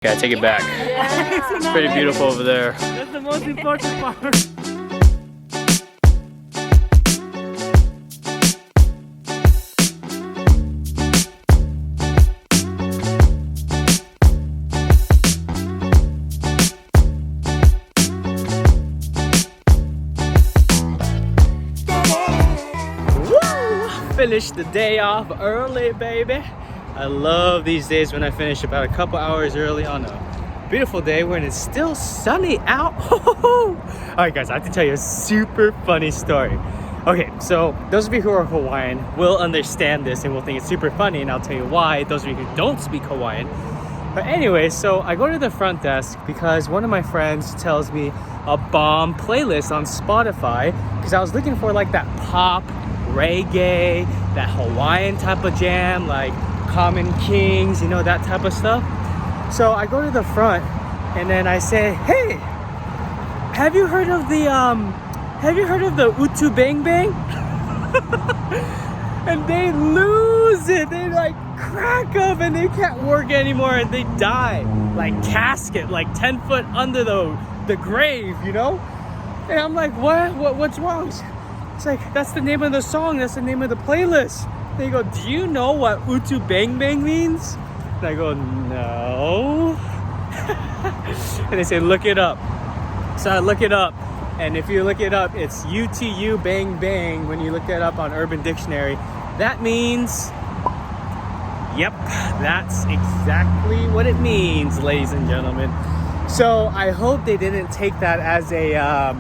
Okay, I take it back. Yeah. It's pretty beautiful over there. That's the most important part. Woo! Finished the day off early, baby. I love these days when I finish about a couple hours early on a beautiful day when it's still sunny out. Alright guys, I have to tell you a super funny story. Okay, so those of you who are Hawaiian will understand this and will think it's super funny, and I'll tell you why. Those of you who don't speak Hawaiian. But anyway, so I go to the front desk because one of my friends tells me a bomb playlist on Spotify because I was looking for like that pop, reggae, that Hawaiian type of jam, like Common Kings, you know, that type of stuff. So I go to the front and then I say, hey, have you heard of the UTU BANG BANG? And they lose it. They like crack up and they can't work anymore and they die. Like casket, like 10 foot under the grave, you know? And I'm like, what's wrong? It's like, that's the name of the song, that's the name of the playlist. They go, do you know what UTU BANG BANG means? And I go, no. And they say, look it up. So I look it up. And if you look it up, it's UTU BANG BANG. When you look it up on Urban Dictionary, that means, yep, that's exactly what it means, ladies and gentlemen. So I hope they didn't take that as a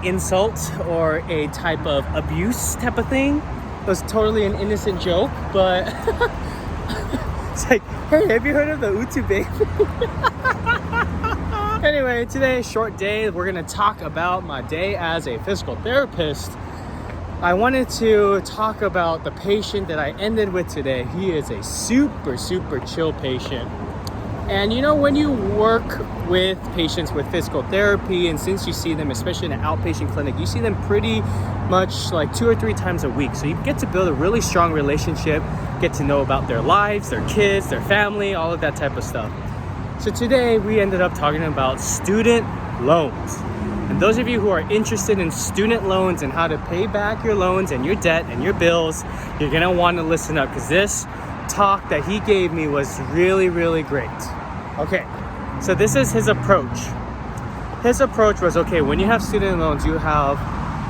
insult or a type of abuse type of thing. It was totally an innocent joke, but it's like, hey, have you heard of the UTU BANG? Anyway, today, short day, we're gonna talk about my day as a physical therapist. I wanted to talk about the patient that I ended with today. He is a super, super chill patient. And you know, when you work with patients with physical therapy, and since you see them, especially in an outpatient clinic, you see them pretty much like 2 or 3 times a week. So you get to build a really strong relationship, get to know about their lives, their kids, their family, all of that type of stuff. So today we ended up talking about student loans. And those of you who are interested in student loans and how to pay back your loans and your debt and your bills, you're gonna want to listen up because this talk that he gave me was really, really great. Okay, so this is his approach. His approach was, okay, when you have student loans, you have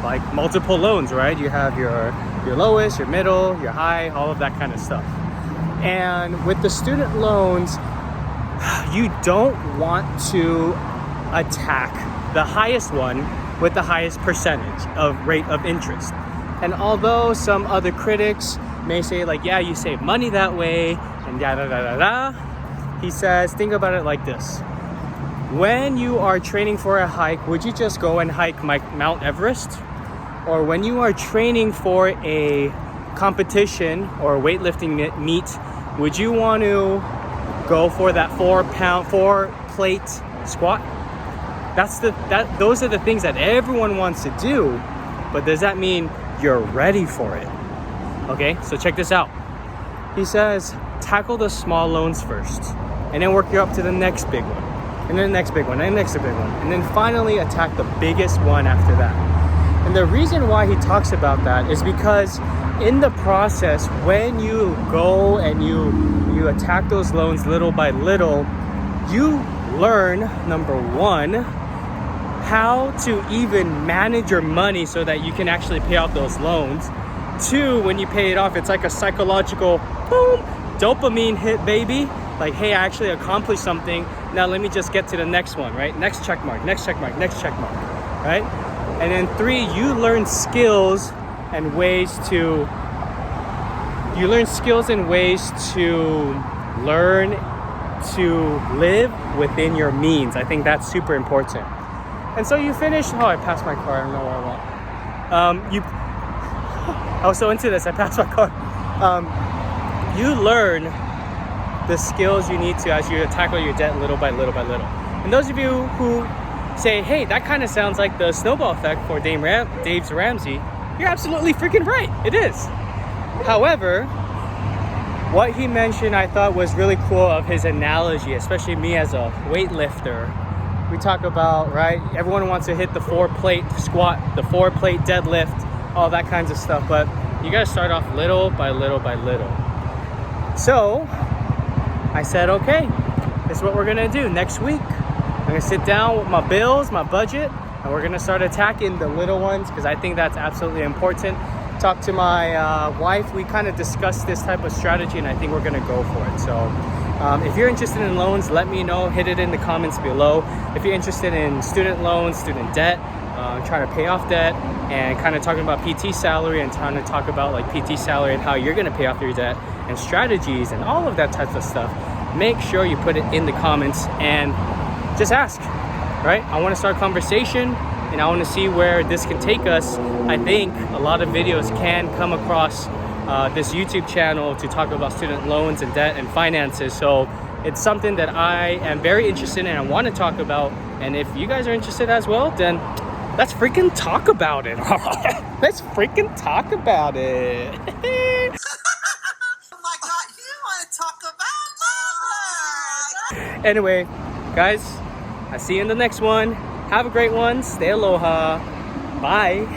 like multiple loans, right? You have your lowest, your middle, your high, all of that kind of stuff. And with the student loans, you don't want to attack the highest one with the highest percentage of rate of interest. And although some other critics may say like, yeah, you save money that way and da da da da da, he says, think about it like this. When you are training for a hike, would you just go and hike Mount Everest? Or when you are training for a competition or weightlifting meet, would you want to go for that 4 plate squat? Those are the things that everyone wants to do, but does that mean you're ready for it? Okay, so check this out. He says, tackle the small loans first, and then work you up to the next big one, and then the next big one, and the next big one, and then finally attack the biggest one after that. And the reason why he talks about that is because in the process, when you go and you attack those loans little by little, you learn, number one, how to even manage your money so that you can actually pay off those loans. 2, when you pay it off, it's like a psychological boom, dopamine hit, baby. Like, hey, I actually accomplished something. Now let me just get to the next one, right? Next check mark, next check mark, next check mark, right? And then 3, you learn skills and ways to learn to live within your means. I think that's super important. And so you finish, oh, I passed my car, I don't know where I went. I was so into this, I passed my car. You learn the skills you need to as you tackle your debt little by little by little. And those of you who say, hey, that kind of sounds like the snowball effect for Dave Ramsey, you're absolutely freaking right, it is. However, what he mentioned I thought was really cool of his analogy, especially me as a weightlifter. We talk about, right, everyone wants to hit the 4-plate squat, the 4-plate deadlift, all that kinds of stuff, but you gotta start off little by little by little. So I said, okay, this is what we're gonna do next week. I'm gonna sit down with my bills, my budget, and we're gonna start attacking the little ones because I think that's absolutely important. Talk to my wife. We kind of discussed this type of strategy, and I think we're gonna go for it. So if you're interested in loans, let me know. Hit it in the comments below. If you're interested in student loans, student debt, trying to pay off debt, and kind of talking about PT salary and trying to talk about like PT salary and how you're gonna pay off your debt and strategies and all of that type of stuff, make sure you put it in the comments and just ask, right? I want to start a conversation and I want to see where this can take us. I think a lot of videos can come across this YouTube channel to talk about student loans and debt and finances. So it's something that I am very interested in and I want to talk about. And if you guys are interested as well, then let's freaking talk about it. Let's freaking talk about it. Oh my God, you want to talk about mother? Anyway, guys, I'll see you in the next one. Have a great one. Stay aloha. Bye.